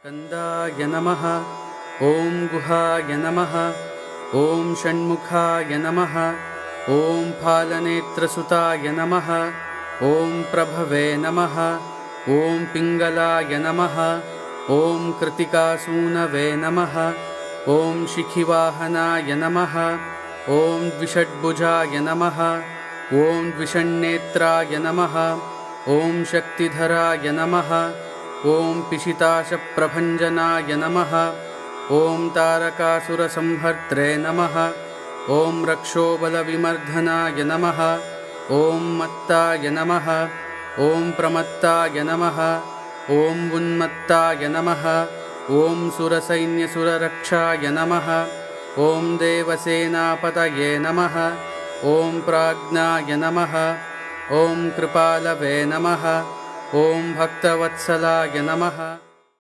स्कन्दाय नमः। ॐ गुहाय नमः। ॐ षण्मुखाय नमः। ॐ फालनेत्रसुताय नमः। ॐ प्रभवे नमः। ॐ पिङ्गलाय नमः। ॐ कृतिकासूनवे नमः। ॐ शिखिवाहनाय नमः। ॐ द्विषड्भुजाय नमः। ॐ द्विषण्नेत्राय नमः। ॐ शक्तिधराय नमः। ॐ पिशिताशप्रभञ्जनाय नमः। ॐ तारकासुरसंहर्त्रे नमः। ॐ रक्षोबलविमर्दनाय नमः। ॐ मत्ताय नमः। ॐ प्रमत्ताय नमः। ॐ उन्मत्ताय नमः। ॐ सुरसैन्यसुररक्षाय नमः। ॐ देवसेनापतये नमः। ॐ प्राज्ञाय नमः। ॐ कृपालवे नमः। ॐ भक्तवत्सलाय नमः।